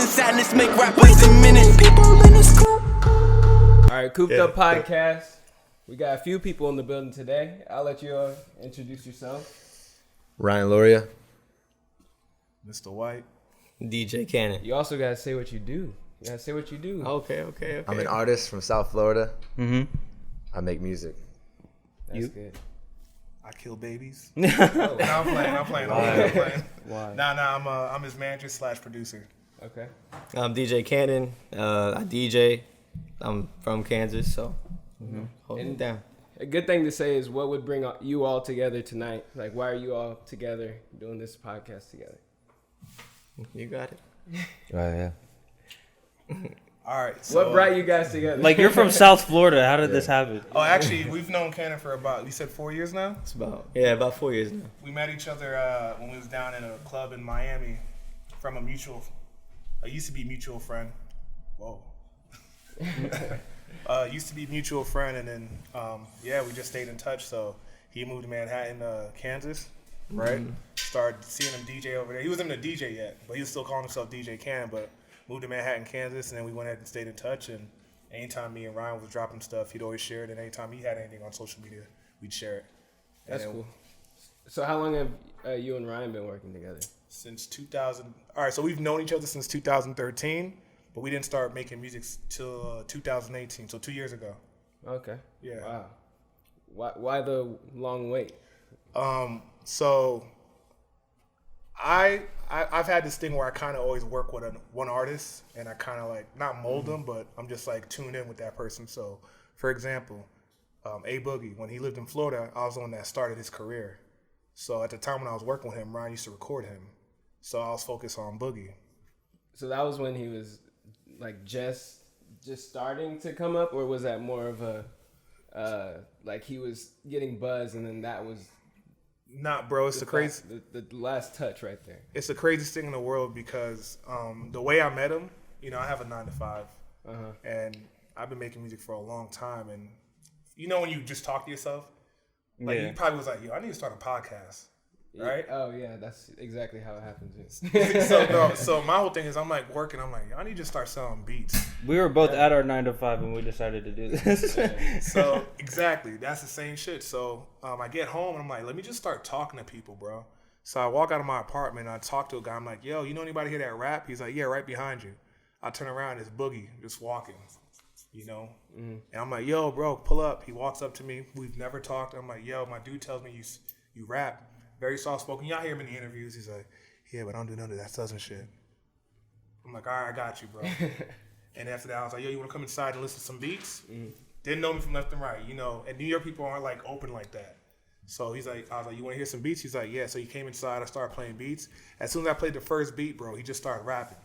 and sadness make rappers in minutes. People in the school. All right, Couped Up Podcast. We got a few people in the building today. I'll let you introduce yourself. Ryan Luriea. Myster Whyte. DJ Cannon. You also gotta say what you do. You gotta say what you do. Okay. I'm an artist from South Florida. Mm-hmm. I make music. That's good. I kill babies. Oh. No, I'm playing. Why? Nah, I'm his manager / producer. Okay. I'm DJ Cannon. I DJ. I'm from Kansas, so holding it down. A good thing to say is what would bring you all together tonight? Like, why are you all together doing this podcast together? You got it. Right, yeah. All right. So, What brought you guys together? Like, you're from South Florida. How did this happen? Oh, actually, we've known Cannon for about, you said 4 years now? It's about 4 years now. We met each other when we was down in a club in Miami from a used to be mutual friend. Whoa. Used to be mutual friend, and then, we just stayed in touch. So he moved to Manhattan, Kansas, right? Started seeing him DJ over there. He wasn't even a DJ yet, but he was still calling himself DJ Cannon, but moved to Manhattan, Kansas, and then we went ahead and stayed in touch. And anytime me and Ryan was dropping stuff, he'd always share it. And anytime he had anything on social media, we'd share it. That's cool. So how long have you and Ryan been working together? Since 2000. All right, so we've known each other since 2013, but we didn't start making music till 2018, so 2 years ago. Okay. Yeah. Wow. Why the long wait? So I've had this thing where I kind of always work with one artist, and I kind of like not mold them, but I'm just like tuned in with that person. So, for example, A Boogie, when he lived in Florida, I was the one that started his career. So at the time when I was working with him, Ryan used to record him. So I was focused on Boogie. So that was when he was like just starting to come up, or was that more of a like he was getting buzz and then that was Nah, bro, it's the crazy. The last touch right there. It's the craziest thing in the world because the way I met him, I have a 9 to 5, and I've been making music for a long time. And when you just talk to yourself, like you probably was like, "Yo, I need to start a podcast." Right? Oh yeah, that's exactly how it happens. So my whole thing is I'm like working. I'm like, I need to start selling beats. We were both at our 9 to 5 and we decided to do this. So exactly, that's the same shit. So I get home and I'm like, let me just start talking to people, bro. So I walk out of my apartment and I talk to a guy. I'm like, yo, you know anybody here that rap? He's like, yeah, right behind you. I turn around, it's Boogie just walking, And I'm like, yo, bro, pull up. He walks up to me. We've never talked. I'm like, yo, my dude tells me you rap. Very soft spoken. Y'all hear him in the interviews. He's like, yeah, but I don't do none of that southern shit. I'm like, all right, I got you, bro. And after that, I was like, yo, you want to come inside and listen to some beats? Didn't know me from left and right, And New York people aren't like open like that. So I was like, you want to hear some beats? He's like, yeah. So he came inside. I started playing beats. As soon as I played the first beat, bro, he just started rapping.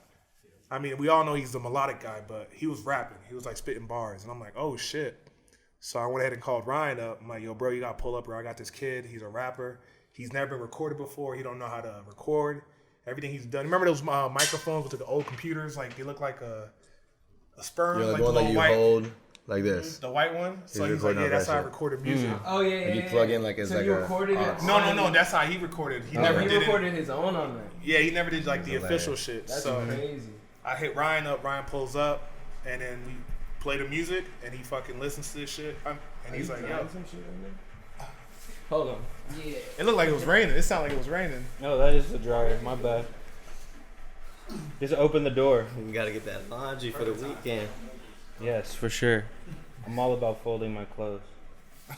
I mean, we all know he's a melodic guy, but he was rapping. He was like spitting bars. And I'm like, oh, shit. So I went ahead and called Ryan up. I'm like, yo, bro, you got to pull up, bro. I got this kid. He's a rapper. He's never been recorded before. He don't know how to record. Everything he's done. Remember those microphones with the old computers? Like, they look like a sperm. You're like the one that you white, hold like this. The white one? So he's like, yeah, that's how I recorded music. Oh, yeah. You plug in like it's so like you a... recorded it? No, that's how he recorded. He never did recorded his own on that. Yeah, he never did like the official shit. That's so crazy. I hit Ryan up. Ryan pulls up, and then we play the music, and he fucking listens to this shit. And he's like, yo. Some shit right there? Hold on. Yeah. It looked like it was raining. It sounded like it was raining. Oh, that is the dryer. My bad. Just open the door. We gotta get that laundry for the weekend. Yes, for sure. I'm all about folding my clothes.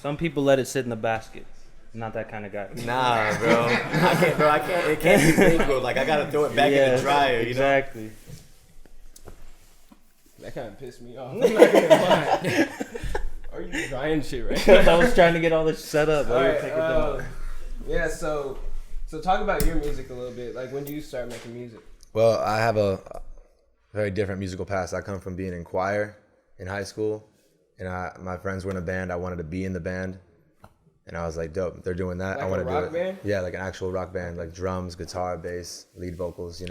Some people let it sit in the basket. I'm not that kind of guy. Nah, bro. I can't. It can't be big, bro. Like, I gotta throw it back in the dryer, Exactly. That kind of pissed me off. I'm not gonna lie. Are you drying shit right now? I was trying to get all this set up. All right, yeah, so talk about your music a little bit. Like, when did you start making music? Well, I have a very different musical past. I come from being in choir in high school, and my friends were in a band. I wanted to be in the band, and I was like, dope, they're doing that. Like I want to do it. rock band? Yeah, like an actual rock band, like drums, guitar, bass, lead vocals,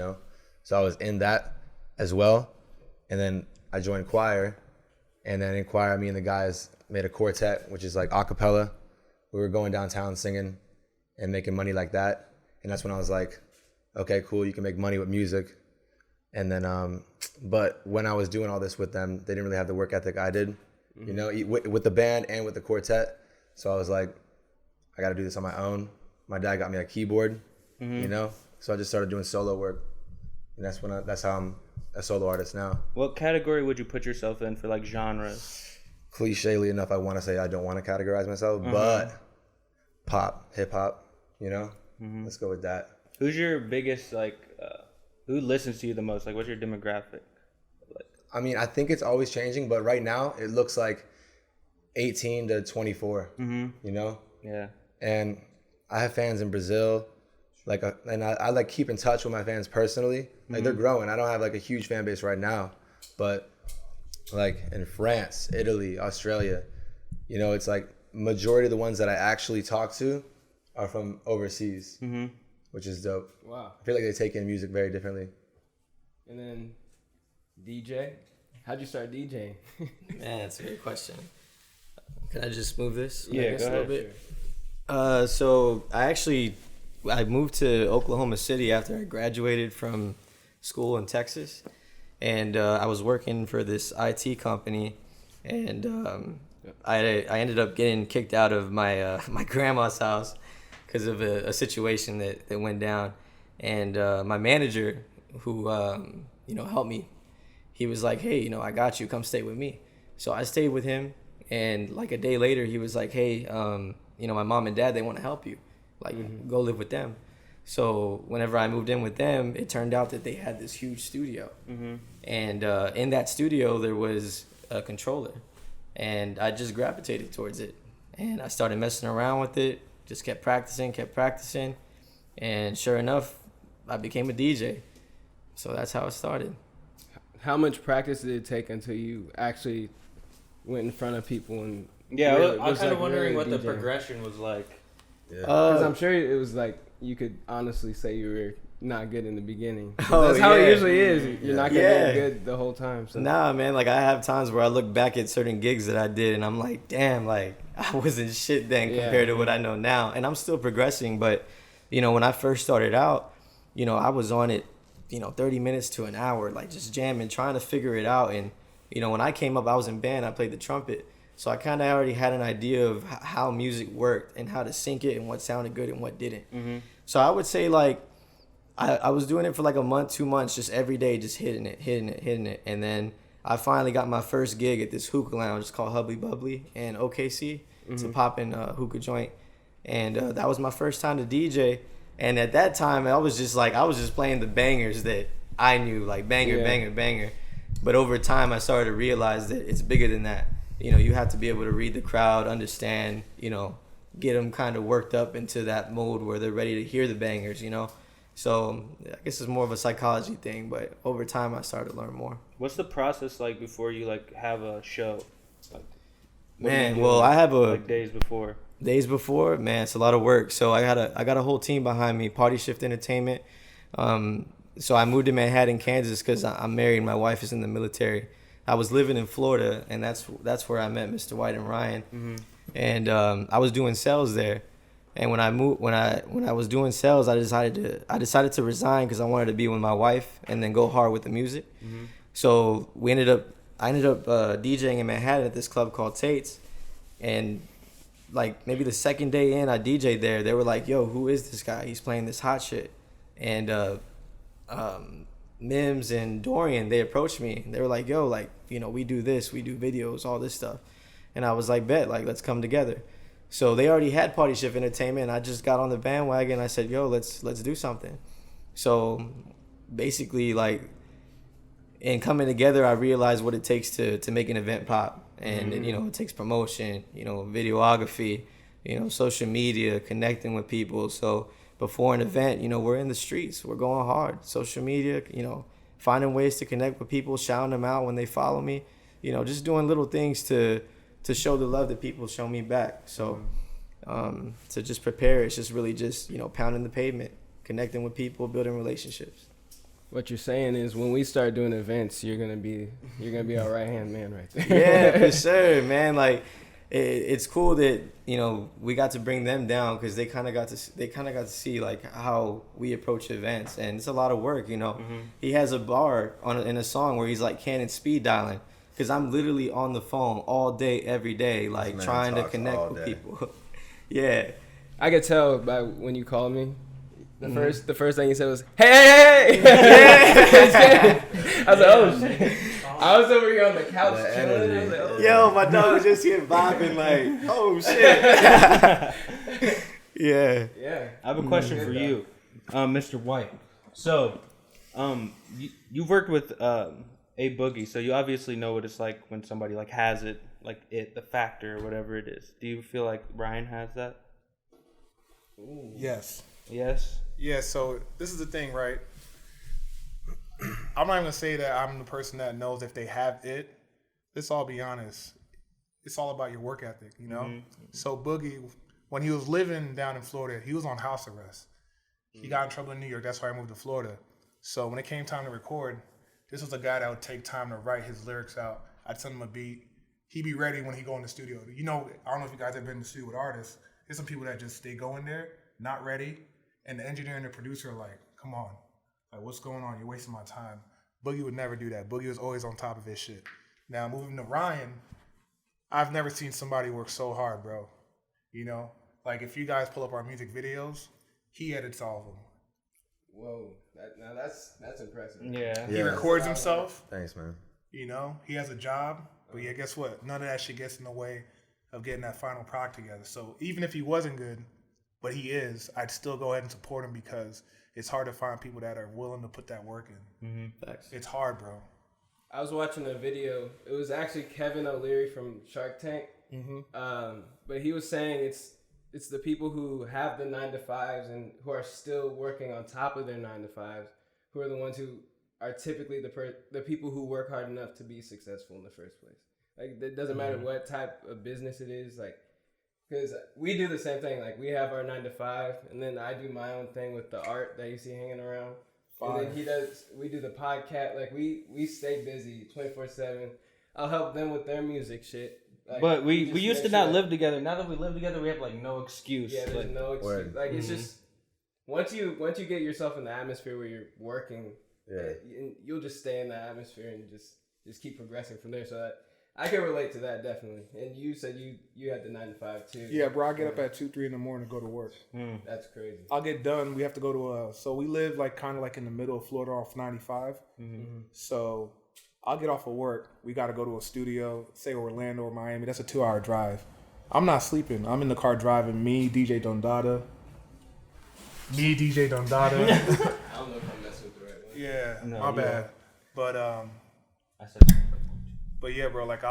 So I was in that as well, and then I joined choir, and then in choir, me and the guys made a quartet, which is like a cappella. We were going downtown singing and making money like that. And that's when I was like, okay, cool, you can make money with music. And then, but when I was doing all this with them, they didn't really have the work ethic I did, you know, with the band and with the quartet. So I was like, I got to do this on my own. My dad got me a keyboard, you know, so I just started doing solo work, and that's how I'm a solo artist now. What category would you put yourself in for like genres? Clichély enough, I want to say I don't want to categorize myself, but pop, hip hop, you know, let's go with that. Who's your biggest who listens to you the most? Like, what's your demographic? I mean, I think it's always changing, but right now it looks like 18 to 24, you know? Yeah. And I have fans in Brazil, and I like keep in touch with my fans personally. Like they're growing. I don't have like a huge fan base right now, but like in France, Italy, Australia, you know, it's like majority of the ones that I actually talk to are from overseas, which is dope. Wow. I feel like they take in music very differently. And then DJ, how'd you start DJing? Man, that's a great question. Can I just move this? Yeah, I guess go a little ahead. bit. So I moved to Oklahoma City after I graduated from school in Texas, and I was working for this IT company, and I ended up getting kicked out of my my grandma's house because of a situation that went down, and my manager who helped me, he was like, hey, I got you, come stay with me. So I stayed with him, and like a day later he was like, hey, my mom and dad, they want to help you, like go live with them. So whenever I moved in with them, it turned out that they had this huge studio, and in that studio there was a controller, and I just gravitated towards it, and I started messing around with it, just kept practicing, and sure enough, I became a DJ. So that's how it started. How much practice did it take until you actually went in front of people and Yeah, really, I was kind of wondering really what the DJing? progression was like. Because I'm sure it was like you could honestly say you were not good in the beginning. Oh, That's how it yeah. usually is. You're not gonna Yeah. be good the whole time. So. Nah, man, like I have times where I look back at certain gigs that I did and I'm like, damn, like I wasn't shit then compared to what I know now. And I'm still progressing, but when I first started out, I was on it, 30 minutes to an hour, like just jamming, trying to figure it out. And, when I came up, I was in band, I played the trumpet. So I kind of already had an idea of how music worked and how to sync it and what sounded good and what didn't. So I would say like, I was doing it for like a month, 2 months, just every day, just hitting it. And then I finally got my first gig at this hookah lounge. It's called Hubbly Bubbly in OKC. It's a poppin' hookah joint. And that was my first time to DJ. And at that time, I was just playing the bangers that I knew, like banger. But over time, I started to realize that it's bigger than that. You have to be able to read the crowd, understand, get them kind of worked up into that mode where they're ready to hear the bangers, So I guess it's more of a psychology thing, but over time I started to learn more. What's the process like before you like have a show? Like, Man, well, I have like days before. Days before, man, it's a lot of work. So I got a whole team behind me, Party Shift Entertainment. So I moved to Manhattan, Kansas, because I'm married. My wife is in the military. I was living in Florida, and that's where I met Mr. Whyte and Ryan. And I was doing sales there. And when I was doing sales, I decided to resign because I wanted to be with my wife and then go hard with the music. So I ended up DJing in Manhattan at this club called Tate's, and like maybe the second day in, I DJ'd there. They were like, "Yo, who is this guy? He's playing this hot shit." And Mims and Dorian, they approached me. They were like, "Yo, like we do this, we do videos, all this stuff." And I was like, "Bet, like let's come together." So they already had Party Shift Entertainment. And I just got on the bandwagon. I said, "Yo, let's do something." So basically, like in coming together, I realized what it takes to make an event pop. And it takes promotion, videography, social media, connecting with people. So before an event, we're in the streets, we're going hard. Social media, finding ways to connect with people, shouting them out when they follow me, just doing little things to show the love that people show me back. So to just prepare, it's just really just pounding the pavement, connecting with people, building relationships. What you're saying is when we start doing events, you're gonna be our right hand man right there. Yeah, for sure, man. Like it's cool that we got to bring them down because they kind of got to see like how we approach events, and it's a lot of work. He has a bar in a song where he's like Canon speed dialing because I'm literally on the phone all day every day like trying to connect with people. Yeah, I could tell by when you called me. The first thing you said was, "Hey!" I was like, "Oh shit!" I was over here on the couch chilling. I was like, "Oh." Yo, my dog was just here vibing like, "Oh shit!" Yeah. I have a question for you, Mr. Whyte. So, you've worked with A Boogie, so you obviously know what it's like when somebody like has it, like the factor or whatever it is. Do you feel like Ryan has that? Ooh. Yes. Yes. Yeah, so this is the thing, right? I'm not even going to say that I'm the person that knows if they have it. Let's all be honest. It's all about your work ethic, Mm-hmm. So Boogie, when he was living down in Florida, he was on house arrest. He got in trouble in New York. That's why I moved to Florida. So when it came time to record, this was a guy that would take time to write his lyrics out. I'd send him a beat. He'd be ready when he go in the studio. I don't know if you guys have been in the studio with artists. There's some people that just, they go in there, not ready. And the engineer and the producer are like, come on. Like, what's going on? You're wasting my time. Boogie would never do that. Boogie was always on top of his shit. Now, moving to Ryan, I've never seen somebody work so hard, bro. Like, if you guys pull up our music videos, he edits all of them. Whoa. That's impressive. Yeah. He records himself. Thanks, man. He has a job. But yeah, guess what? None of that shit gets in the way of getting that final product together. So even if he wasn't good, but he is, I'd still go ahead and support him because it's hard to find people that are willing to put that work in. Mm-hmm. It's hard, bro. I was watching a video. It was actually Kevin O'Leary from Shark Tank. Mm-hmm. But he was saying it's the people who have the 9-to-5s and who are still working on top of their 9-to-5s who are the ones who are typically the people who work hard enough to be successful in the first place. Like, it doesn't matter what type of business it is. Like, because we do the same thing. Like, we have our 9-to-5, and then I do my own thing with the art that you see hanging around. And then we do the podcast. Like, we stay busy 24/7. I'll help them with their music shit. Like, but we used to not live together. Now that we live together, we have like no excuse. Yeah, there's no excuse. Word. Like, it's just once you get yourself in the atmosphere where you're working, you'll just stay in the atmosphere and just keep progressing from there. So that I can relate to that definitely. And you said you had the 9-to-5 too. Yeah, bro. I get up at 2-3 in the morning to go to work. That's crazy. I'll get done. We have to go to so we live like kind of like in the middle of Florida off 95. Mm-hmm. So I'll get off of work. We got to go to a studio, say Orlando or Miami. That's a 2-hour drive. I'm not sleeping. I'm in the car driving. Me, DJ Dondada. I don't know if I'm messing with the right one. Yeah, No, my bad. are. But I said. But yeah, bro. Like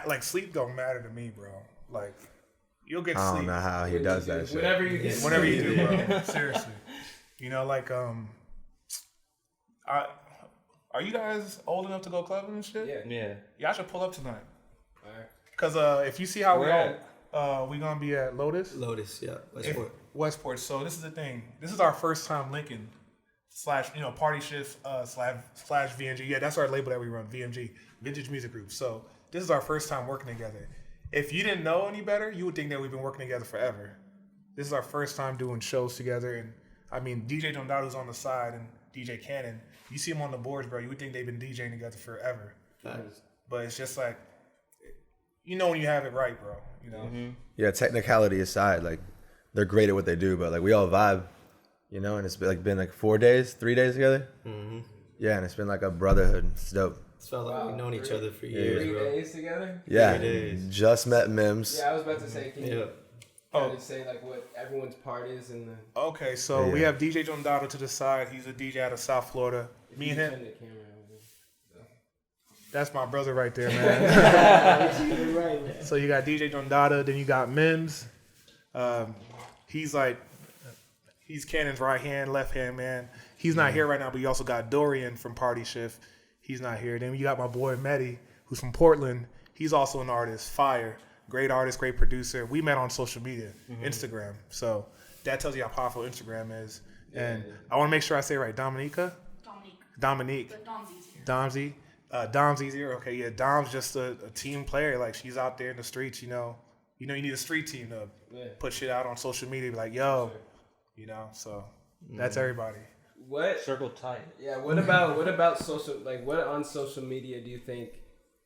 like sleep don't matter to me, bro. Like you'll get I sleep. don't know how he does that shit. Whenever you get Whenever you do, bro. Seriously. Like are you guys old enough to go clubbing and shit? Yeah. Yeah. Y'all should pull up tonight. Alright. Cause if you see how Where we gonna be at Lotus. Lotus, yeah. Westport. Westport. So this is the thing. This is our first time linking / party shift / VMG. Yeah, that's our label that we run. VMG, Vintage Music Group. So this is our first time working together. If you didn't know any better, you would think that we've been working together forever. This is our first time doing shows together, and I mean DJ Dondado's on the side and DJ Cannon. You see them on the boards, bro. You would think they've been DJing together forever. Nice. But it's just like, when you have it right, bro. Mm-hmm. Yeah, technicality aside, like they're great at what they do, but like we all vibe, and it's been like 3 days together. Mm-hmm. Yeah, and it's been like a brotherhood. It's dope. It's felt like we've known each other for 3 years, bro. days together? Yeah, 3 days. just met Mims. Yeah, I was about to say, can you Oh. say like what everyone's part is in the Okay, so we have DJ Dondado to the side. He's a DJ out of South Florida. Me and him. turn the camera over. That's my brother right there, man. Right, man. So you got DJ Dondada, then you got Mims. He's Cannon's right hand, left hand man. He's not here right now, but you also got Dorian from Party Shift. He's not here. Then you got my boy Mehdi, who's from Portland. He's also an artist, fire. Great artist, great producer. We met on social media, Instagram. So that tells you how powerful Instagram is. And I want to make sure I say it right. Dominique. But Domzy's here. Domzy. Dom's easier. Okay, yeah, Dom's just a team player. Like, she's out there in the streets, you know. You need a street team to put shit out on social media. Be like, yo, you know. So that's everybody. What Circle tight. Yeah. What about social? Like, what on social media do you think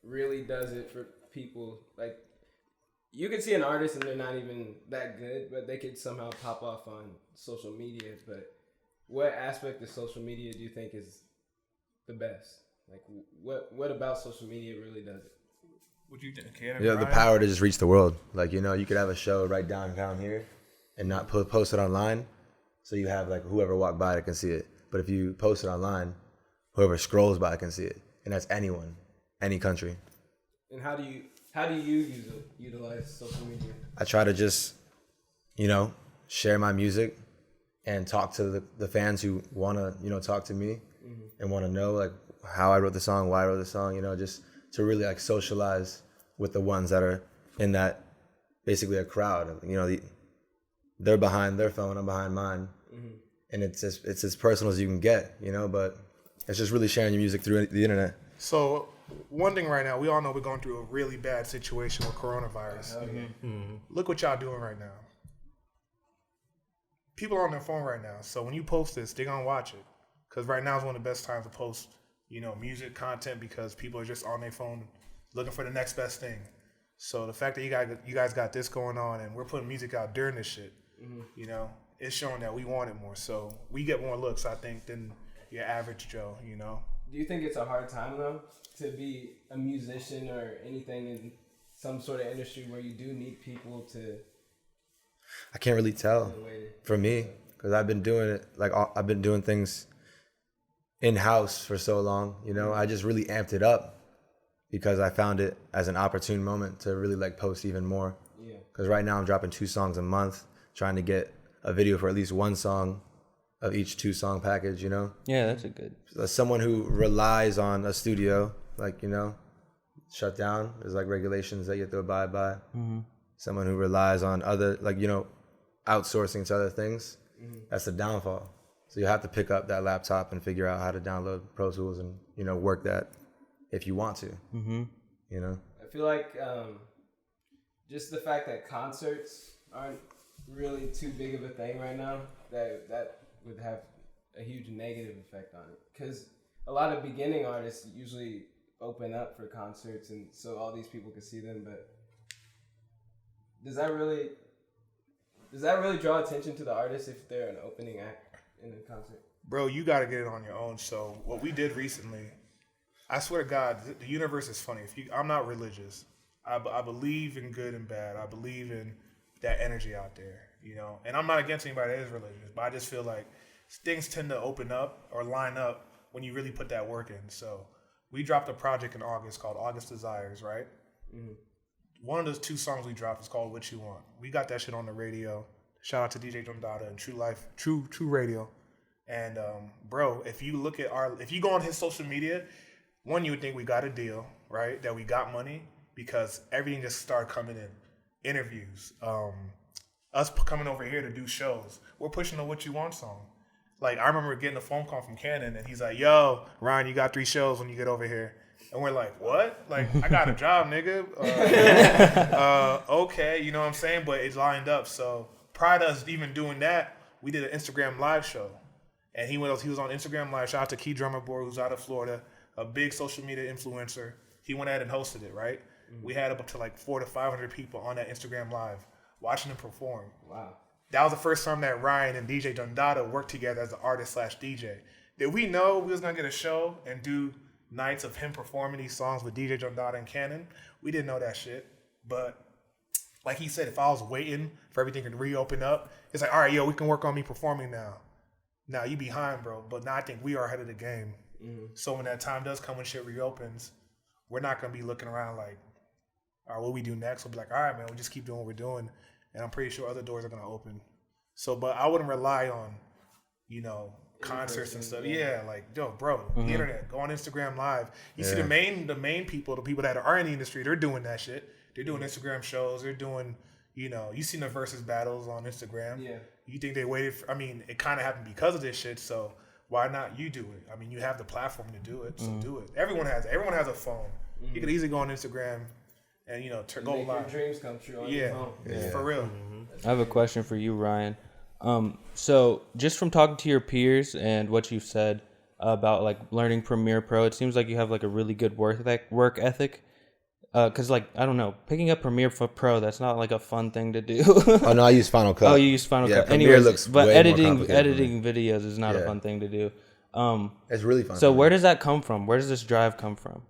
really does it for people? Like, you could see an artist and they're not even that good, but they could somehow pop off on social media. But what aspect of social media do you think is the best? Like, what about social media really does it? What do you think, Ken? Yeah, the power to just reach the world. Like, you know, you could have a show right downtown here and not post it online. So you have like whoever walked by that can see it. But if you post it online, whoever scrolls by can see it. And that's anyone, any country. And how do you utilize social media? I try to just, you know, share my music and talk to the fans who want to, you know, talk to me and want to know like how I wrote the song, why I wrote the song, you know, just to really like socialize with the ones that are in that basically a crowd. You know, they're behind their phone, I'm behind mine, and it's as personal as you can get, you know. But it's just really sharing your music through the internet. So one thing right now, we all know we're going through a really bad situation with coronavirus. Look what y'all doing right now. People are on their phone right now, so when you post this, they're gonna watch it. Because right now is one of the best times to post, you know, music content, because people are just on their phone looking for the next best thing. So the fact that you guys got this going on and we're putting music out during this shit, you know, it's showing that we want it more. So we get more looks, I think, than your average Joe, you know. Do you think it's a hard time though to be a musician or anything in some sort of industry where you do need people to? I can't really tell for me, because I've been doing it, like I've been doing things in-house for so long, you know. I just really amped it up because I found it as an opportune moment to really like post even more. Yeah. Because right now I'm dropping 2 songs a month, trying to get a video for at least 1 song of each 2-song package, you know. Yeah, that's a good. As someone who relies on a studio, like, you know, shut down, there's like regulations that you have to abide by. Someone who relies on other, like, you know, outsourcing to other things, that's the downfall. So you have to pick up that laptop and figure out how to download Pro Tools and, you know, work that if you want to. You know? I feel like just the fact that concerts aren't really too big of a thing right now, that would have a huge negative effect on it. Because a lot of beginning artists usually open up for concerts, and so all these people can see them. But does that really draw attention to the artist if they're an opening act in a concert? Bro, you got to get it on your own. So what we did recently, I swear to God, the universe is funny. I'm not religious. I believe in good and bad. I believe in that energy out there, you know. And I'm not against anybody that is religious, but I just feel like things tend to open up or line up when you really put that work in. So we dropped a project in August called August Desires, right? One of those 2 songs we dropped is called What You Want. We got that shit on the radio. Shout out to DJ Dundada and True Radio. And bro, if you go on his social media, one, you would think we got a deal, right? That we got money, because everything just started coming in. Interviews, us coming over here to do shows. We're pushing the What You Want song. Like, I remember getting a phone call from Cannon, and he's like, yo, Ryan, you got 3 shows when you get over here. And we're like, what? Like, I got a job, nigga. Okay, you know what I'm saying? But it lined up. So prior to us even doing that, we did an Instagram live show. And he was on Instagram live. Shout out to Key Drummer Boy, who's out of Florida, a big social media influencer. He went ahead and hosted it, right? We had up to like 400 to 500 people on that Instagram live watching him perform. Wow. That was the first time that Ryan and DJ Dundada worked together as an artist/DJ. Did we know we was going to get a show and do nights of him performing these songs with DJ Dundada and Cannon? We didn't know that shit. But like he said, if I was waiting for everything to reopen up, it's like, all right, yo, we can work on me performing now. Now you behind, bro. But now I think we are ahead of the game. So when that time does come, when shit reopens, we're not going to be looking around like, all right, what we do next? We'll be like, all right, man, we'll just keep doing what we're doing. And I'm pretty sure other doors are going to open. So, but I wouldn't rely on, you know, concerts and stuff. Yeah, like, yo, bro, the internet, go on Instagram Live. You see the main people, the people that are in the industry, they're doing that shit. They're doing Instagram shows. They're doing, you know, you seen the versus battles on Instagram. Yeah. You think they waited for, I mean, it kind of happened because of this shit. So why not you do it? I mean, you have the platform to do it, so do it. Everyone has a phone. You could easily go on Instagram and go Make live. your dreams come true on your phone. For real. I have a question for you, Ryan. So just from talking to your peers and what you've said about like learning Premiere Pro, it seems like you have like a really good work ethic. Cause like I don't know, picking up Premiere Pro, that's not like a fun thing to do. Oh no, I use Final Cut. Oh, you use Final Cut. Premiere Anyways, looks but way more editing complicated for me. videos is not a fun thing to do. It's really fun. So where does that come from? Where does this drive come from?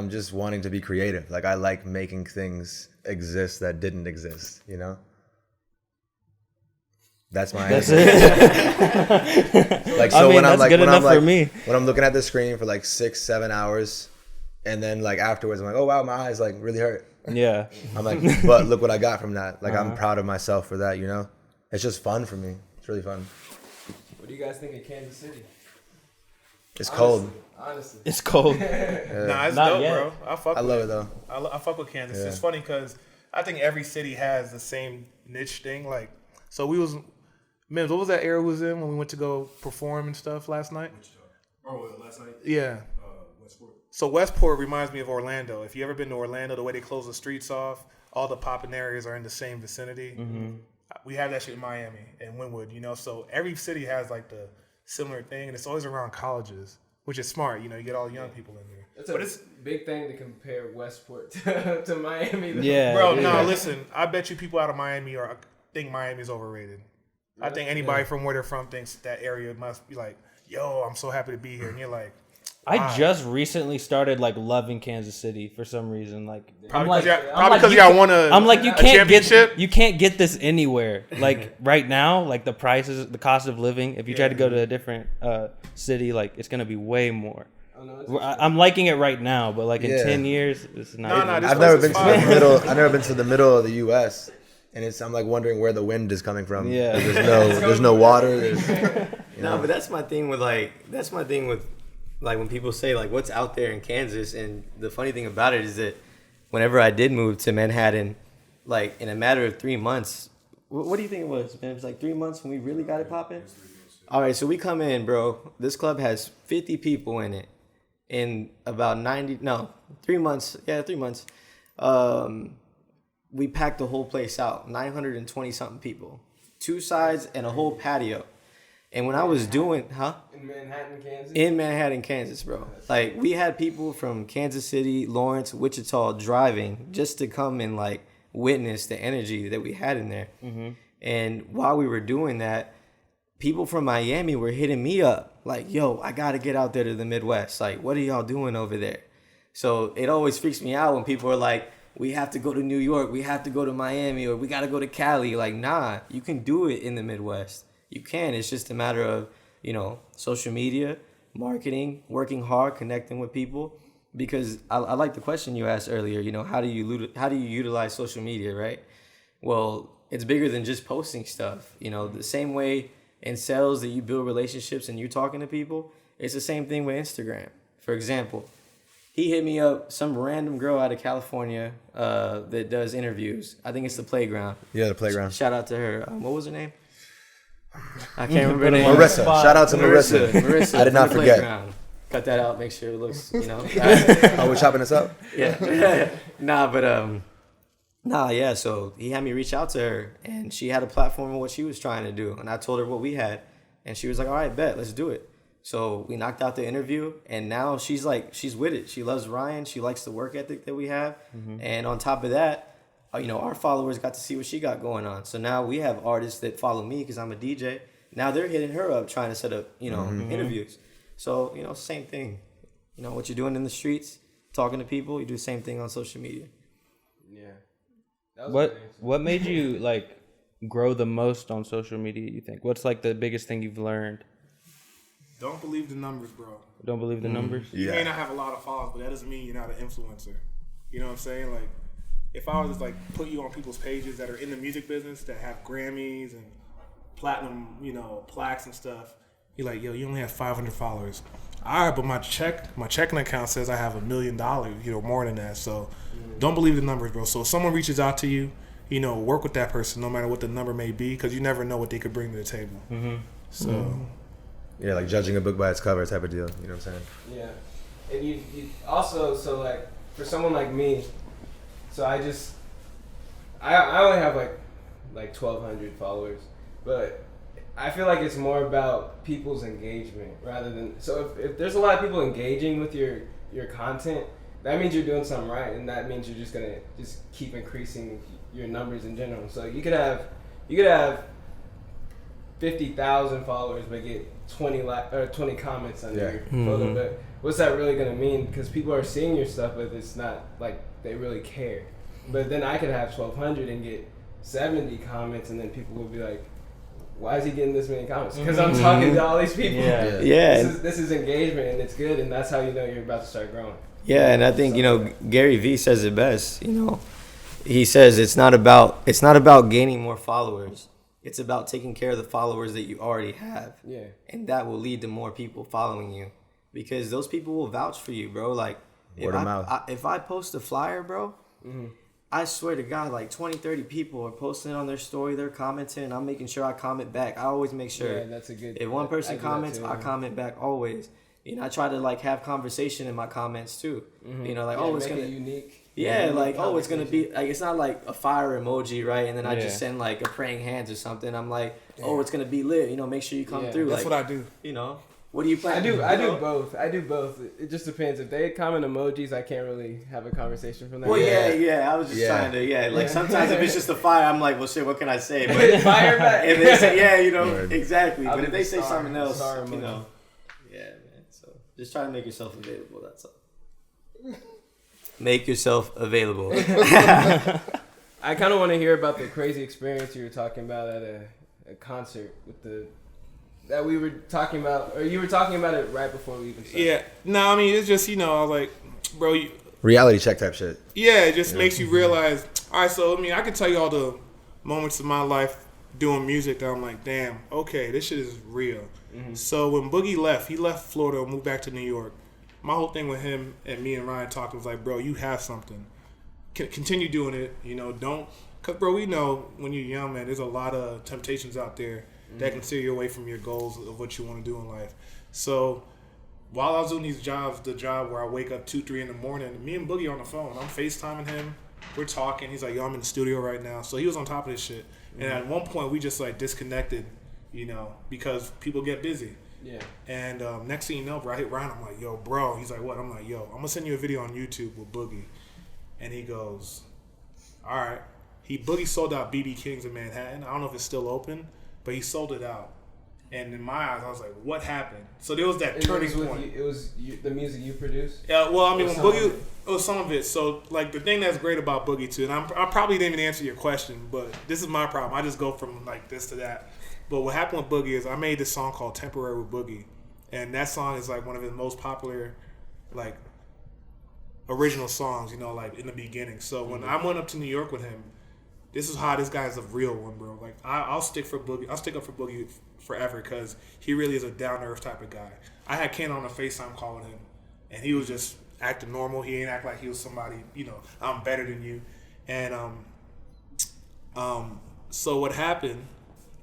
Just wanting to be creative. Like I like making things exist that didn't exist. That's my answer. Like so, when I'm like good enough for me. When I'm looking at the screen for like 6-7 hours, and then like afterwards, I'm like, oh wow, my eyes like really hurt. Yeah. I'm like, but look what I got from that. Like I'm proud of myself for that. It's just fun for me. It's really fun. What do you guys think of Kansas City? It's cold. Honestly. It's cold. Nah, it's Not dope, yet. bro. I love it though. I fuck with Kansas. Yeah. It's funny because I think every city has the same niche thing. Like, so we was, Mims, what was that era we was in when we went to go perform and stuff last night? Last night? Yeah. Westport. So Westport reminds me of Orlando. If you ever been to Orlando, the way they close the streets off, all the popping areas are in the same vicinity. We have that shit in Miami and Wynwood, So every city has like the similar thing, and it's always around colleges, which is smart. You get all the young people in there. It's a big thing to compare Westport to Miami. Though. Yeah. Bro, no, listen. I bet you people out of Miami think Miami's overrated. I think anybody from where they're from thinks that area must be like, yo, I'm so happy to be here. And you're like, I just recently started like loving Kansas City for some reason. Like probably because y'all won a championship. You can't get this anywhere. Like right now, like the cost of living. If you try to go to a different city, like it's gonna be way more. Oh, no, I'm liking it right now, but like in 10 years, it's not. I've never been to the middle. I've never been to the middle of the U.S. and I'm like wondering where the wind is coming from. Yeah, there's no water. No, but that's my thing with like when people say like what's out there in Kansas, and the funny thing about it is that whenever I did move to Manhattan, like in a matter of 3 months, what do you think it was, man? It was like 3 months when we really got it popping. All right, so we come in, bro. This club has 50 people in it. In about 3 months. Yeah, 3 months. We packed the whole place out. 920 something people, 2 sides and a whole patio. And when I was doing, in Manhattan, Kansas, bro. Like we had people from Kansas City, Lawrence, Wichita driving just to come and like witness the energy that we had in there. And while we were doing that, people from Miami were hitting me up like, yo, I got to get out there to the Midwest. Like, what are y'all doing over there? So it always freaks me out when people are like, we have to go to New York, we have to go to Miami, or we got to go to Cali. Like, nah, you can do it in the Midwest. You can. It's just a matter of, social media, marketing, working hard, connecting with people. Because I like the question you asked earlier, how do you utilize social media, right? Well, it's bigger than just posting stuff. The same way in sales that you build relationships and you're talking to people, it's the same thing with Instagram. For example, he hit me up, some random girl out of California that does interviews. I think it's The Playground. Yeah, The Playground. Shout out to her. What was her name? I can't remember her name. Marissa. Shout out to Marissa. I did not forget. Playground. Cut that out. Make sure it looks, Oh, we're chopping this up? Yeah. Yeah. So he had me reach out to her, and she had a platform of what she was trying to do. And I told her what we had, and she was like, all right, bet, let's do it. So we knocked out the interview, and now she's with it. She loves Ryan. She likes the work ethic that we have. And on top of that, our followers got to see what she got going on. So now we have artists that follow me because I'm a DJ. Now they're hitting her up trying to set up, interviews. So, same thing. What you're doing in the streets, talking to people, you do the same thing on social media. Yeah. What made you like grow the most on social media, you think? What's like the biggest thing you've learned? Don't believe the numbers, bro. Don't believe the numbers? You may not have a lot of followers, but that doesn't mean you're not an influencer. You know what I'm saying? Like, if I was to put you on people's pages that are in the music business that have Grammys and platinum, plaques and stuff, you're like, yo, you only have 500 followers. All right, but my checking account says I have $1 million, more than that. So don't believe the numbers, bro. So if someone reaches out to you, work with that person no matter what the number may be, because you never know what they could bring to the table. So Yeah, like judging a book by its cover type of deal. You know what I'm saying? Yeah, and you also, so like for someone like me, so I only have like 1,200 followers, but I feel like it's more about people's engagement rather than, so if there's a lot of people engaging with your content, that means you're doing something right, and that means you're just gonna just keep increasing your numbers in general. So you could have 50,000 followers but get 20 comments under your photo, but what's that really gonna mean? Because people are seeing your stuff, but it's not like they really care. But then I could have 1,200 and get 70 comments, and then people will be like, why is he getting this many comments? Because I'm talking to all these people. Yeah. This is engagement, and it's good, and that's how you know you're about to start growing. Yeah, and I think, you know, Gary Vee says it best. You know, he says it's not about gaining more followers. It's about taking care of the followers that you already have. Yeah. And that will lead to more people following you, because those people will vouch for you, bro. Like, Word of mouth. if I post a flyer, bro, I swear to God, like 20, 30 people are posting on their story, they're commenting, and I'm making sure I comment back. I always make sure. Yeah, that's a good. If one person I do that comments, too, I yeah. comment back always. You know, I try to like have conversation in my comments too. You know, like, Yeah, oh, it's make gonna it unique. yeah, like, unique oh, it's gonna be like, it's not like a fire emoji, right? And then I Yeah. just send like a praying hands or something. I'm like, oh, it's gonna be lit. You know, make sure you come Yeah, through. That's like, what I do. You know, what do you plan? I do know? both. I do both. It just depends. If they comment emojis, I can't really have a conversation from that. Well, yeah. I was just trying to, like, sometimes if it's just a fire, I'm like, well, shit, what can I say? But Fire back. if they say, yeah, you know, Word. exactly. I'll But do if they the say star- something else, star you emoji. know, yeah, man. So just try to make yourself available. That's all. Make yourself available. I kind of want to hear about the crazy experience you were talking about at a concert with that we were talking about, or you were talking about it right before we even started. Yeah. No, I mean, it's just, you know, I was like, bro, Reality check type shit. yeah, it just makes you realize, all right, so, I mean, I can tell you all the moments of my life doing music that I'm like, damn, okay, this shit is real. So when Boogie left, he left Florida and moved back to New York. My whole thing with him and me and Ryan talking was like, bro, you have something. Continue doing it, you know, don't, because, bro, we know when you're young, man, there's a lot of temptations out there that can steer you away from your goals of what you want to do in life. So while I was doing these jobs, the job where I wake up 2, 3 in the morning, me and Boogie on the phone, I'm FaceTiming him, we're talking, he's like, yo, I'm in the studio right now. So he was on top of this shit. And at one point, we just like disconnected, you know, because people get busy. Yeah. And next thing you know, bro, I hit Ryan. I'm like, yo, bro. He's like, what? I'm like, yo, I'm going to send you a video on YouTube with Boogie. And he goes, all right. Boogie sold out BB King's in Manhattan. I don't know if it's still open, but he sold it out. And in my eyes, I was like, what happened? So there was that And turning it was point. it was the music you produced? Yeah, well, I mean, Or when some of Boogie, it? it was some of it. So, like, the thing that's great about Boogie, too, and I probably didn't even answer your question, but this is my problem. I just go from, like, this to that. But what happened with Boogie is I made this song called Temporary with Boogie. And that song is, like, one of his most popular, like, original songs, you know, like, in the beginning. So when I went up to New York with him, this is how this guy's a real one, bro. Like, I'll stick for Boogie. I'll stick up for Boogie forever because he really is a down-to-earth type of guy. I had Ken on a FaceTime call with him, and he was just acting normal. He ain't act like he was somebody, you know, I'm better than you. And so what happened,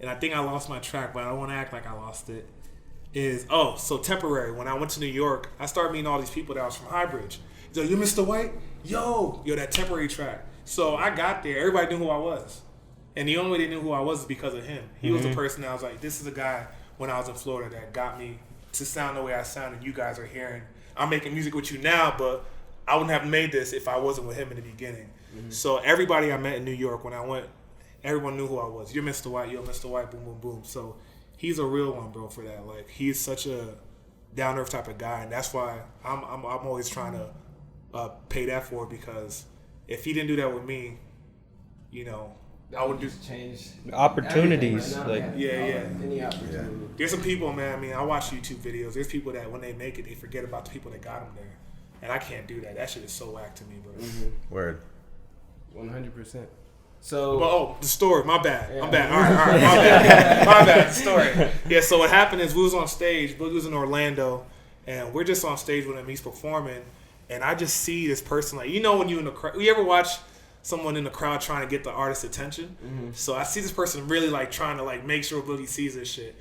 and I think I lost my track, but I don't want to act like I lost it, is, so Temporary. When I went to New York, I started meeting all these people that was from Highbridge. He's like, you Mr. White? Yo, that Temporary track. So I got there. Everybody knew who I was. And the only way they knew who I was is because of him. He was the person that I was like, this is a guy when I was in Florida that got me to sound the way I sound, and you guys are hearing. I'm making music with you now, but I wouldn't have made this if I wasn't with him in the beginning. So everybody I met in New York, when I went, everyone knew who I was. You're Mr. White. You're Mr. White. Boom, boom, boom. So he's a real one, bro, for that. Like, he's such a down-to-earth type of guy, and that's why I'm always trying to pay that forward, because if he didn't do that with me, you know, I would just change Opportunities, everything right now. like- Any opportunity. There's some people, man. I mean, I watch YouTube videos. There's people that when they make it, they forget about the people that got them there, and I can't do that. That shit is so whack to me, bro. Word. 100%. So. But the story. My bad. Yeah. I'm bad. All right. My bad. My bad. The story. Yeah. So what happened is we was on stage. Boogie was in Orlando, and we're just on stage with him. He's performing, and I just see this person, like, you know, when you in the crowd. You ever watch someone in the crowd trying to get the artist's attention. So I see this person really like trying to like make sure Boogie sees this shit.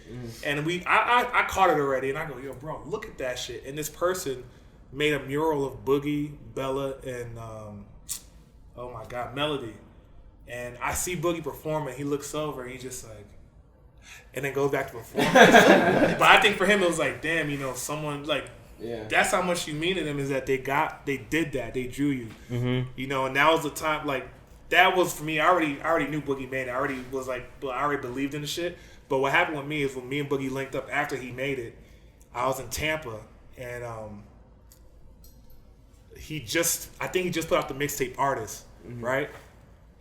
And I caught it already, and I go, yo, bro, look at that shit. And this person made a mural of Boogie, Bella, and oh my God, Melody. And I see Boogie performing. He looks over, and he's just like, and then goes back to performing. But I think for him it was like, damn, you know, someone like. Yeah. That's how much you mean to them, is that they did that, they drew you, you know, and that was the time, like, that was for me. I already knew Boogie made it. I already believed in the shit. But what happened with me is when me and Boogie linked up after he made it, I was in Tampa, and I think he just put out the mixtape Artist, right?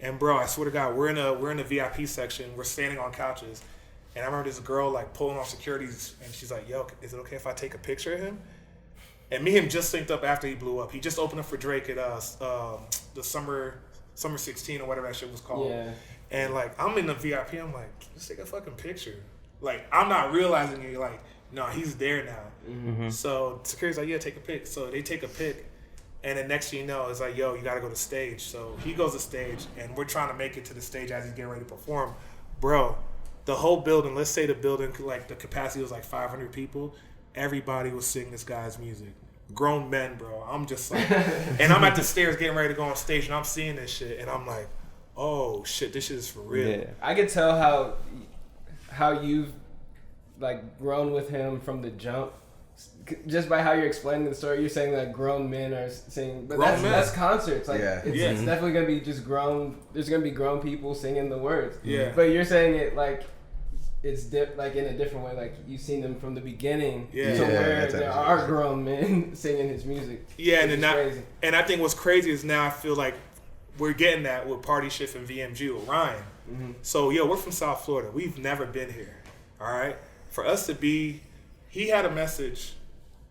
And bro, I swear to God, we're in a VIP section, we're standing on couches, and I remember this girl like pulling off securities, and she's like, yo, is it okay if I take a picture of him? And me and him just synced up after he blew up. He just opened up for Drake at the Summer 16 or whatever that shit was called. Yeah. And like, I'm in the VIP. I'm like, let's take a fucking picture. Like, I'm not realizing it. Like, no, he's there now. So security's like, yeah, take a pic. So they take a pic, and then next thing you know, it's like, yo, you got to go to stage. So he goes to stage, and we're trying to make it to the stage as he's getting ready to perform. Bro, the whole building. Let's say the building, like the capacity was like 500 people. Everybody was singing this guy's music. Grown men, bro. I'm just like, and I'm at the stairs getting ready to go on stage, and I'm seeing this shit, and I'm like, oh shit, this shit is for real. Yeah. I could tell how you've like grown with him from the jump, just by how you're explaining the story. You're saying that grown men are singing, but that's concerts. Like, it's definitely gonna be just grown. There's gonna be grown people singing the words. Yeah. But you're saying it like. It's like in a different way, like you've seen them from the beginning to where there are grown men singing his music. Yeah, and I think what's crazy is now I feel like we're getting that with Party Shift and VMG with Ryan. So we're from South Florida. We've never been here. All right, for us to be, he had a message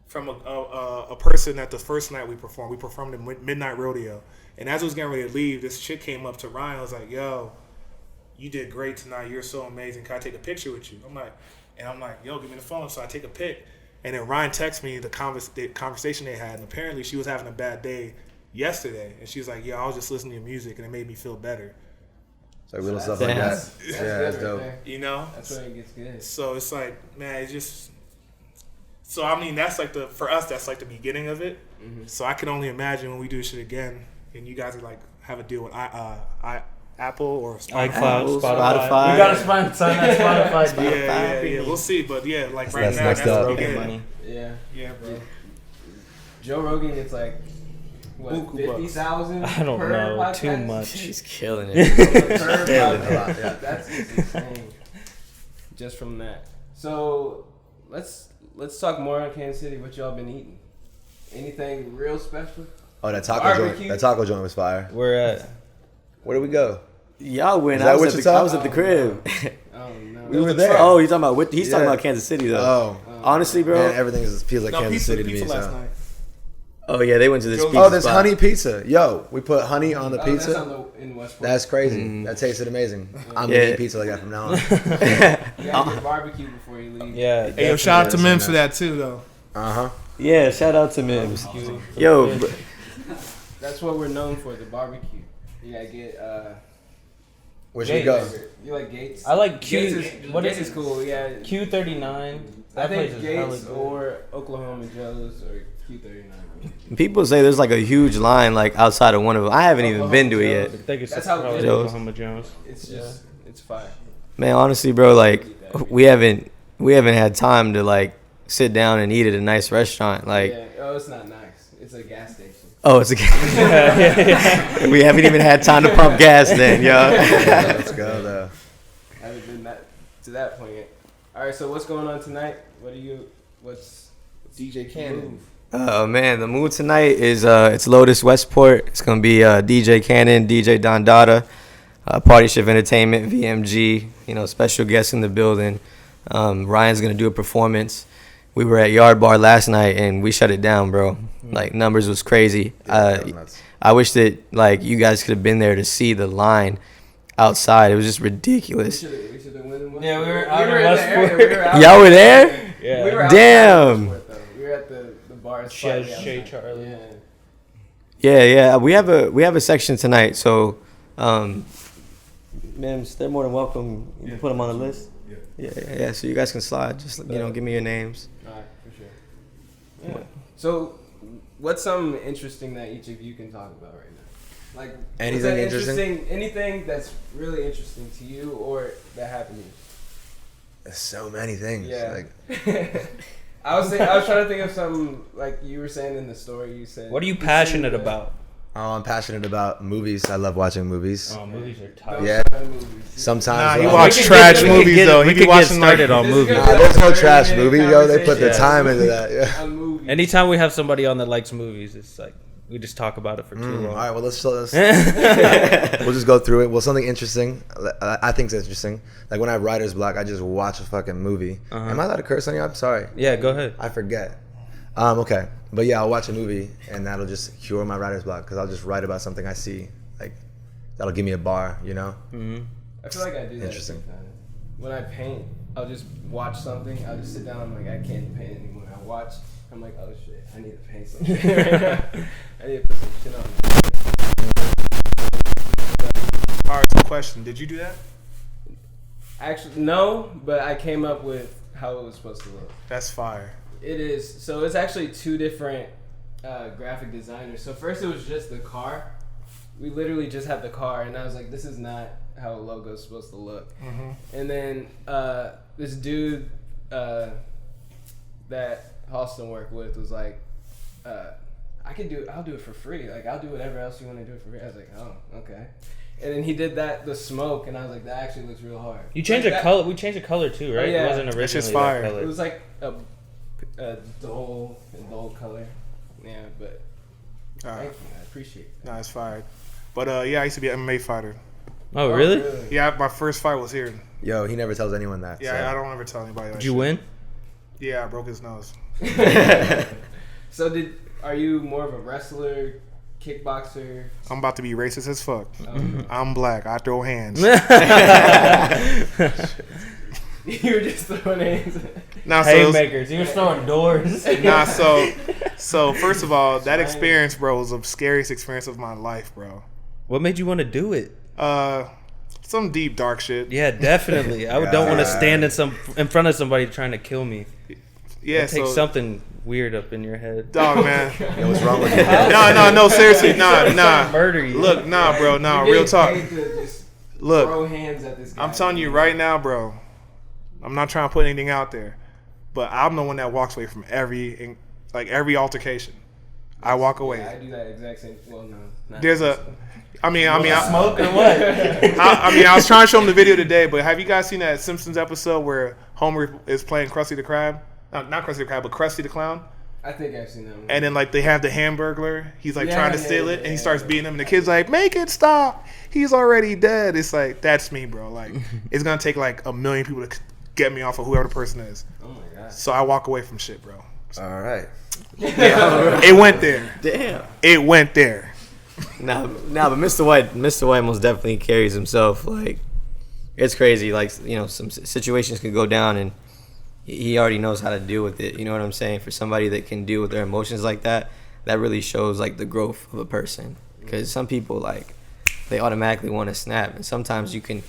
from a person at the first night we performed. We performed at Midnight Rodeo, and as we was getting ready to leave, this chick came up to Ryan and was like, "Yo, you did great tonight. You're so amazing. Can I take a picture with you?" I'm like, yo, give me the phone. So I take a pic. And then Ryan texts me the conversation they had. And apparently she was having a bad day yesterday. And she was like, yo, I was just listening to your music and it made me feel better. So little stuff like that. That's dope. You know? That's where it gets good. So it's like, man, it's just... So, I mean, that's like for us, that's like the beginning of it. So I can only imagine when we do this shit again and you guys are like, have a deal with Apple or Spotify. Spotify. We got to sign that Spotify deal. Yeah. We'll see, but like right now, that's Rogan Money. Yeah, bro. Joe Rogan gets like what, 50,000? I don't know. Podcast? Too much. He's killing it. That's insane. Just from that. So let's talk more on Kansas City. What y'all been eating? Anything real special? Oh, that taco joint was fire. Where did we go? Y'all went. I was at the crib. Oh no. We were there. Oh, he's talking about Kansas City though. Oh. Honestly, bro. Man, everything feels like Kansas City to me. Last night. Oh yeah, they went to this pizza Oh, there's spot. honey pizza. Yo, we put honey on the pizza. That's in Westport. That's crazy. That tasted amazing. I'm eating pizza like that from now on. You gotta get barbecue before you leave. Yeah. Hey, yo, shout out to Mims for that too, though. Yeah, shout out to Mims. Yo, that's what we're known for, the barbecue. You gotta get where should we go? You like Gates? I like Q. Gates is cool. Yeah. Q39. I think Gates or Oklahoma Joe's or Q39. People say there's like a huge line like outside of one of them. I haven't even been to it yet. I think it's That's how probably Joe's. Oklahoma Joe's. It's just it's fire. Man, honestly, bro, like we haven't had time to like sit down and eat at a nice restaurant. Like, oh, it's not nice. It's a gas station. Oh, it's a gas. We haven't even had time to pump gas then, yo. Let's go though. I haven't been to that point yet. All right, so what's going on tonight? What's DJ Cannon? Oh man, the mood tonight is it's Lotus Westport. It's gonna be DJ Cannon, DJ Don Dada, Party Shift Entertainment, VMG. Special guests in the building. Ryan's gonna do a performance. We were at Yard Bar last night and we shut it down, bro. Like numbers was crazy. I wish that like you guys could have been there to see the line outside. It was just ridiculous. We should have went in Yeah, we were out in in Westport. Y'all were there? Yeah. We were Damn. We were at the bar. Shay Charlie. Yeah. We have a section tonight, so Mims, they're more than welcome. You can put them on the list. Yeah. So you guys can slide. Just give me your names. All right, for sure. Yeah. So, what's something interesting that each of you can talk about right now? Like Anything interesting? Anything that's really interesting to you or that happened to you? There's so many things. Yeah. Like, I was trying to think of something like you were saying in the story. You said. What are you passionate about? oh, I'm passionate about movies. I love watching movies. Oh, movies are tough. Yeah. Movies. Sometimes. Nah, he I'll- watch trash movies though. He We be could get watching like started on movies. Nah, there's no trash movie, yo. They put the time into that. Yeah. A movie. Anytime we have somebody on that likes movies, it's like we just talk about it for too long. All right, well, let's we'll just go through it. Well, something interesting. I think it's interesting. Like when I have writer's block, I just watch a fucking movie. Am I allowed to curse on you? I'm sorry. Yeah, go ahead. I forget. Okay, but yeah, I'll watch a movie and that'll just cure my writer's block because I'll just write about something I see. Like that'll give me a bar, you know. I feel like I do that. Interesting. Sometimes. When I paint, I'll just watch something. I'll just sit down. I'm like, I can't paint anymore. I watch. I'm like, oh shit, I need to paint something. I need to put some shit on. All right, so question. Did you do that? Actually, no, but I came up with how it was supposed to look. That's fire. It is. So it's actually two different graphic designers. So first it was just the car. We literally just had the car, and I was like, this is not how a logo is supposed to look. And then this dude that Halston worked with was like, I'll do it for free. Like, I'll do whatever else you want to do it for free. I was like, oh, okay. And then he did the smoke, and I was like, that actually looks real hard. You changed the color. We changed the color too, right? Oh, yeah. It wasn't originally It's just that fire. color. It was like a dull color. Yeah, but thank you. I appreciate that. Nah, it's fire. But yeah, I used to be an MMA fighter. Oh, really? Yeah, my first fight was here. Yo, he never tells anyone that. Yeah, so. I don't ever tell anybody that. Did you shit. win? Yeah, I broke his nose. So are you more of a wrestler, kickboxer? I'm about to be racist as fuck. Um, I'm black. I throw hands. You were just throwing hands. Nah, Haymakers. He was throwing doors. Nah, so first of all, that experience, bro, was the scariest experience of my life, bro. What made you want to do it? Some deep dark shit. Yeah, definitely. I don't want to stand in front of somebody trying to kill me. Yeah, It takes so something weird up in your head. dog, man. Yo, what's wrong with you? No, seriously, nah. Murder you. Look, nah, bro, nah, You're real getting talk. paid to just Look, throw hands at this guy. I'm telling you right now, bro. I'm not trying to put anything out there, but I'm the one that walks away from every altercation. I walk away. Yeah, I do that exact same. Well, no. Not There's a, I mean, Smoke or what? I was trying to show him the video today, but have you guys seen that Simpsons episode where Homer is playing Krusty the Krab? Not Krusty the Krab, but Krusty the Clown. I think I've seen that one. And then like they have the Hamburglar. He's like Yeah, trying to yeah, steal yeah, it, and he yeah, starts yeah. beating him, and the kid's like, "Make it stop! He's already dead." It's like that's me, bro. Like it's gonna take like 1 million people to get me off of whoever the person is. Oh my god. So I walk away from shit, bro. All right. It went there. Damn. It went there. Nah, but Mr. White most definitely carries himself. Like, it's crazy. Like, you know, some situations can go down, and he already knows how to deal with it. You know what I'm saying? For somebody that can deal with their emotions like that, that really shows like the growth of a person. Because some people like they automatically want to snap, and sometimes you can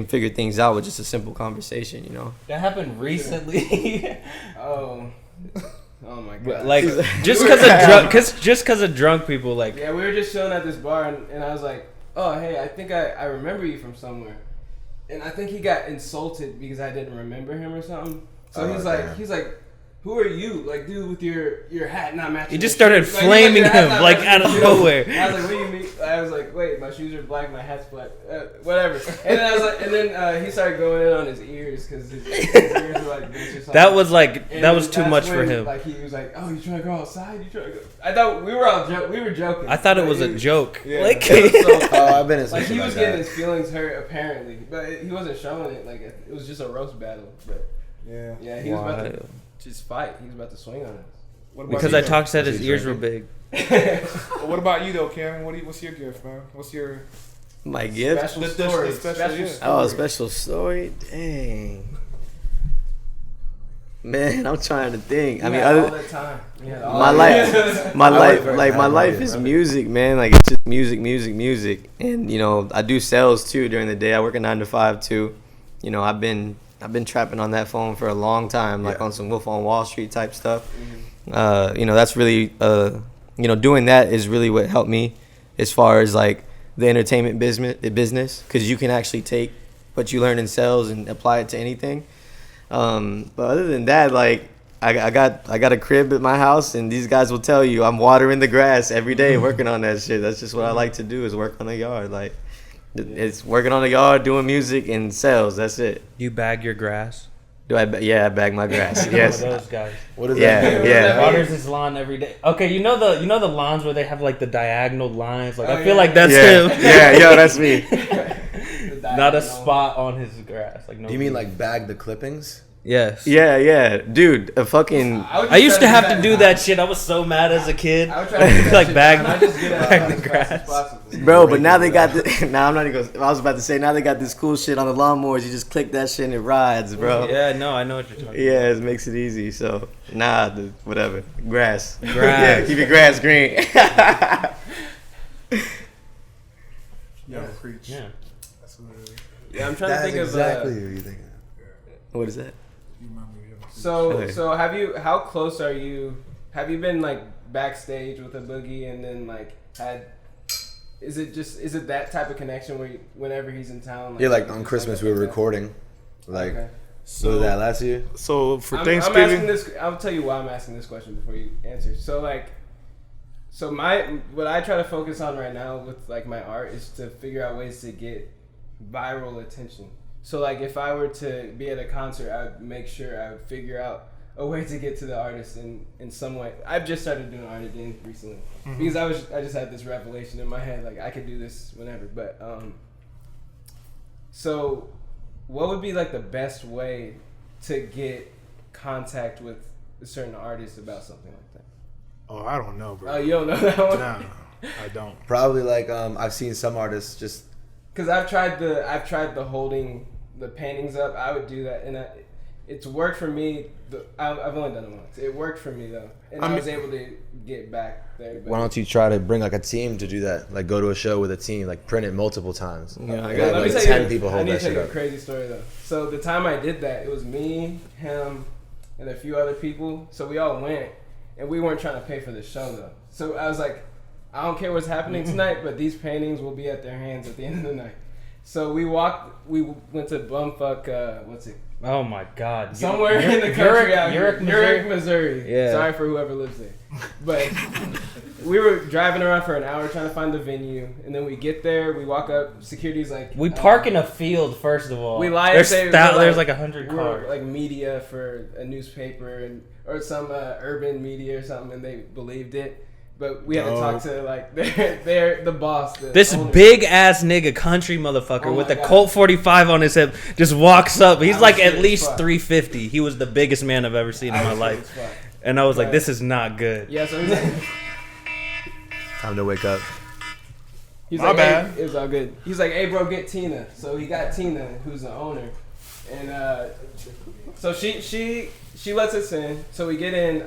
figure things out with just a simple conversation. You know? That happened recently. Oh my god. Like just because of drunk people, like Yeah, we were just chilling at this bar, and I was like, oh, hey, I think I remember you from somewhere. And I think he got insulted because I didn't remember him or something. So Oh, he's like, who are you? Like, dude, with your hat not matching. he just your started shoes. Like, flaming your hat him not like matching out of your shoes. nowhere. I was like, what do you mean? I was like, wait, my shoes are black, my hat's black, whatever. And then I was like, and then he started going in on his ears because his ears were like this or something. That was like And that was too that's much for when, him. Like he was like, "Oh, you trying to go outside? You trying to go?" I thought we were joking. I thought it But was a he- joke. Yeah. Like It was so Oh, I've been in like something he was like getting that. his feelings hurt apparently, but he wasn't showing it. Like it was just a roast battle. But Yeah. he was about to Wild. just fight. He was about to swing on us. What about Because you, I though? talked said his ears were big. What about you though, Karen? What's your gift, man? What's your My gift. Special The story. special, Special yeah. story. Oh, a special story. Dang. Man, I'm trying to think. I mean, all that time. my life is music, man. Like it's just music, and you know, I do sales too during the day. I work a 9 to 5 too. You know, I've been trapping on that phone for a long time, like on some Wolf on Wall Street type stuff. Mm-hmm. You know, that's really you know, doing that is really what helped me as far as like the entertainment business, because you can actually take what you learn in sales and apply it to anything. But other than that, like I got a crib at my house, and these guys will tell you I'm watering the grass every day, working on that shit. That's just what I like to do, is work on the yard. Like it's working on the yard, doing music and sales. That's it. You bag your grass? Do I? Yeah, I bag my grass. Yes. Those guys. What is that? Yeah. Waters his lawn every day. Okay, you know the lawns where they have like the diagonal lines. Like I feel like that's him. Yeah, yo, that's me. Not a spot on his grass. Like no. Do you mean like bag the clippings? Yes. Yeah, dude. A fucking. I used to have to do that shit. I was so mad as a kid. I would try to do that like shit, bag man. I just get out bag as the fast as grass. possible. Bro, but now they got the. Nah, I'm not even gonna. I was about to say, now they got this cool shit on the lawnmowers. You just click that shit and it rides, bro. Yeah, no, I know what you're talking Yeah, it makes it easy. So, nah, whatever. Grass. Grass. Yeah, keep your grass green. Yeah, preach. Yeah. That's what it is. Yeah, I'm trying That's to think exactly of. what you're thinking. What is that? You remind me of So have you? How close are you? Have you been like backstage with A Boogie, and then like had? Is it that type of connection where whenever he's in town? Yeah, like you on just Christmas hang we up were like that? recording. Like, Okay. what was that last year? So for I'm Thanksgiving, asking this. I'll tell you why I'm asking this question before you answer. So what I try to focus on right now with like my art is to figure out ways to get viral attention. So like if I were to be at a concert, I would make sure I would figure out a way to get to the artist in some way. I've just started doing art again recently because I just had this revelation in my head, like I could do this whenever. But so what would be like the best way to get contact with a certain artist about something like that? oh, I don't know, bro. Oh, you don't know that one? Nah, I don't. Probably like I've seen some artists just Because I've tried the holding the paintings up. I would do that, and it's worked for me. I've only done it once. It worked for me though, and I was able to get back there. why don't you try to bring like a team to do that? Like go to a show with a team, like print it multiple times. Yeah, I You got got like tell 10 you, people I hold need that to tell shit you a up. crazy story though. So the time I did that, it was me, him, and a few other people. So we all went, and we weren't trying to pay for the show though. So I was like, I don't care what's happening tonight, but these paintings will be at their hands at the end of the night. So we went to bumfuck, what's it? Oh my God! Somewhere in the country out here. Missouri? Missouri. Yeah. Sorry for whoever lives there. But we were driving around for an hour trying to find the venue, and then we get there, we walk up, security's like... We park in a field first of all. We lie and There's say... there's like 100 we're cars. like media for a newspaper or some urban media or something, and they believed it. But we had to talk to like they're the boss. This owner. big ass nigga, country motherfucker with a Colt 45 on his hip, just walks up. He's like at least 350. He was the biggest man I've ever seen in my life, and I was like, "This is not good." Yeah, so he's like, Time to wake up. he's My like, bad. Hey, it was all good. He's like, "Hey, bro, get Tina." So he got Tina, who's the owner, and so she lets us in. So we get in.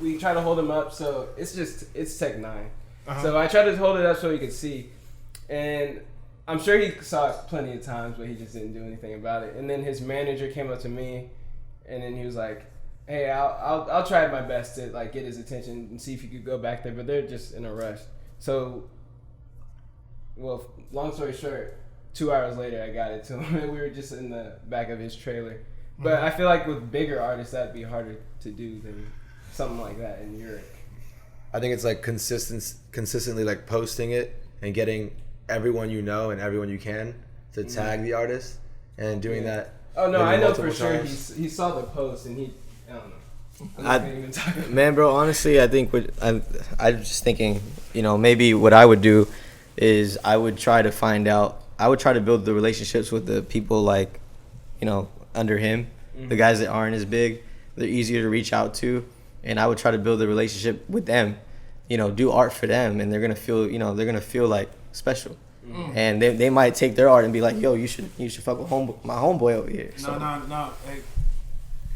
We try to hold him up. So it's Tech 9. So I tried to hold it up so he could see, and I'm sure he saw it plenty of times, but he just didn't do anything about it. And then his manager came up to me, and then he was like, "Hey, I'll try my best to like get his attention and see if you could go back there, but they're just in a rush." So, well, long story short, 2 hours later I got it to him, and we were just in the back of his trailer. But I feel like with bigger artists that'd be harder to do than something like that in Europe. I think it's like consistently like posting it and getting everyone you know and everyone you can to tag the artist and doing that. Oh no, maybe I know multiple for sure times. he saw the post and I don't know. I'm not gonna even talk about it. Man, bro, honestly, I think I'm just thinking, you know, maybe what I would do is I would try to build the relationships with the people like, you know, under him, the guys that aren't as big. They're easier to reach out to, and I would try to build a relationship with them, you know, do art for them, and they're gonna feel like special. And they might take their art and be like, yo, you should fuck with my homeboy over here. So. No. Hey,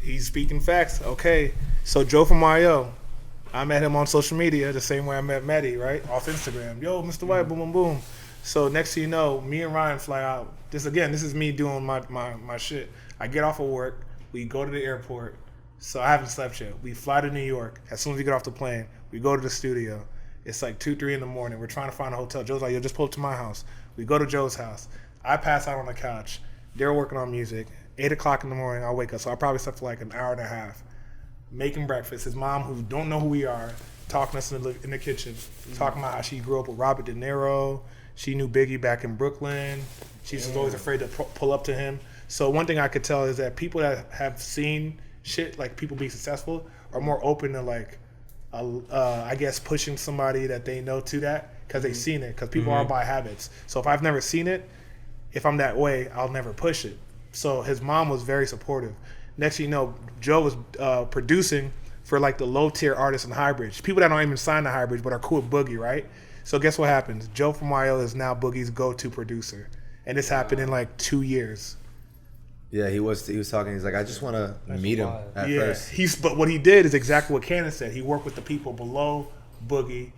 He's speaking facts. Okay, so Joe from Mario, I met him on social media the same way I met Maddie, right? Off Instagram. Yo, Mr. White, boom, boom, boom. So next thing you know, me and Ryan fly out. This is me doing my shit. I get off of work. We go to the airport. So I haven't slept yet. We fly to New York. As soon as we get off the plane, we go to the studio. It's like 2, 3 in the morning. We're trying to find a hotel. Joe's like, yo, just pull up to my house. We go to Joe's house. I pass out on the couch. They're working on music. 8 o'clock in the morning, I wake up. So I probably slept for like an hour and a half. Making breakfast. His mom, who don't know who we are, talking to us in the kitchen, talking about how she grew up with Robert De Niro. She knew Biggie back in Brooklyn. She's just always afraid to pull up to him. So one thing I could tell is that people that have seen shit, like people be successful, are more open to like, I guess, pushing somebody that they know to that because they've seen it. Because people are by habits. So if I've never seen it, if I'm that way, I'll never push it. So his mom was very supportive. Next thing you know, Joe was producing for like the low tier artists in Highbridge. People that don't even sign to Highbridge but are cool with Boogie, right? So guess what happens? Joe from YO is now Boogie's go-to producer. And this happened in like 2 years. Yeah, he was talking. He's like, I just want to meet him at first. But what he did is exactly what Cannon said. He worked with the people below Boogie,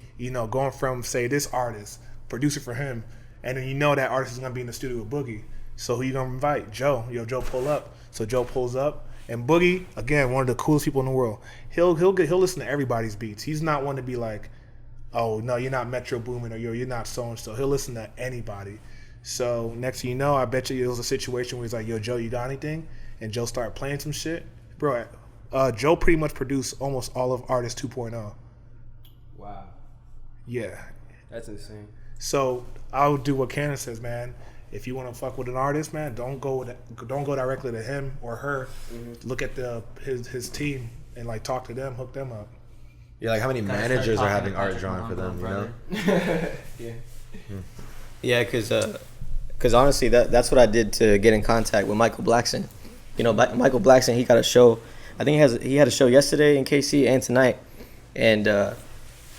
going from, say, this artist, producer for him, and then that artist is going to be in the studio with Boogie. So who you going to invite? Joe. Yo, Joe, pull up. So Joe pulls up. And Boogie, again, one of the coolest people in the world. He'll listen to everybody's beats. He's not one to be like, oh, no, you're not Metro Boomin, or you're not so-and-so. He'll listen to anybody. So next thing you know, I bet you it was a situation where he's like, yo, Joe, you got anything? And Joe started playing some shit. Bro, Joe pretty much produced almost all of Artist 2.0. Wow. Yeah. That's insane. So I would do what Cannon says, man. If you want to fuck with an artist, man, don't go directly to him or her. Mm-hmm. Look at his team and like talk to them, hook them up. Yeah, like how many managers are having art drawn for them, Yeah. Yeah, because honestly, that's what I did to get in contact with Michael Blackson. Michael Blackson, he got a show. I think he had a show yesterday in KC and tonight. And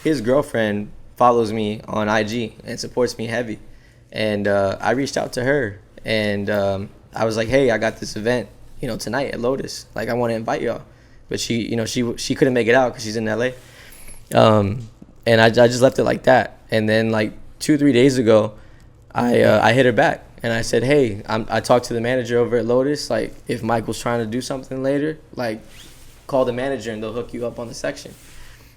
his girlfriend follows me on IG and supports me heavy. And I reached out to her, and I was like, hey, I got this event, tonight at Lotus. Like, I want to invite y'all. But she couldn't make it out because she's in LA. And I just left it like that. And then like 2-3 days ago, I hit her back and I said, hey, I talked to the manager over at Lotus. Like, if Michael's trying to do something later, like, call the manager and they'll hook you up on the section.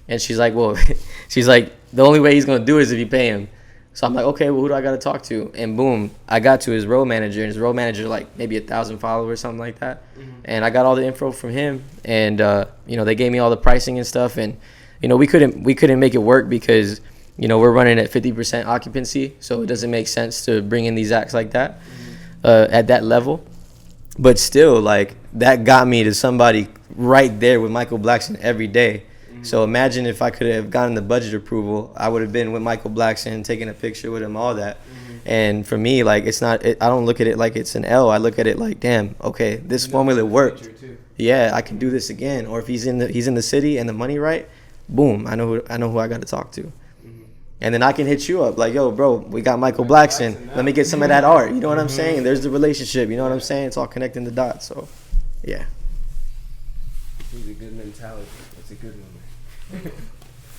And she's like, well, the only way he's going to do it is if you pay him. So I'm like, okay, well, who do I got to talk to? And boom, I got to his road manager, and his road manager, like maybe 1,000 followers, something like that. Mm-hmm. And I got all the info from him, and they gave me all the pricing and stuff. And we couldn't make it work because we're running at 50% occupancy, so it doesn't make sense to bring in these acts like that at that level. But still, like, that got me to somebody right there with Michael Blackson every day. So imagine if I could have gotten the budget approval, I would have been with Michael Blackson, taking a picture with him, all that. Mm-hmm. And for me, like, I don't look at it like it's an L. I look at it like, damn, okay, this formula worked. Yeah, I can do this again. Or if he's in the city and the money right, boom, I know who I got to talk to. Mm-hmm. And then I can hit you up like, yo, bro, we got Michael Blackson. Let me get some of that art. You know what I'm saying? There's the relationship. You know what I'm saying? It's all connecting the dots. So, yeah. It's a good mentality. It's a good one.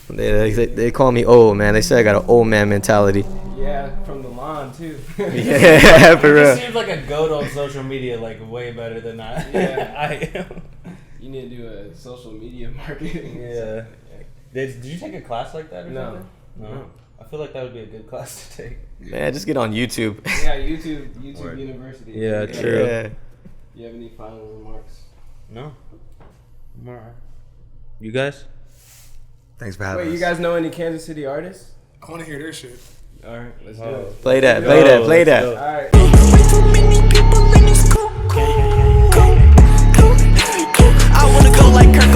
They call me old, man. They say I got an old man mentality. Yeah, from the lawn too. Yeah, for real. It seems like a goat on social media, like way better than I am. You need to do a social media marketing. Yeah. Did you take a class like that or No. something? No. I feel like that would be a good class to take. Man, just get on YouTube. Yeah, YouTube Word. University. Yeah, true. Yeah. You have any final remarks? No. I'm alright. You guys? Thanks for having us. Wait, you guys know any Kansas City artists? I want to hear their shit. All right, let's do it. Play that. All right. I wanna go like Kirk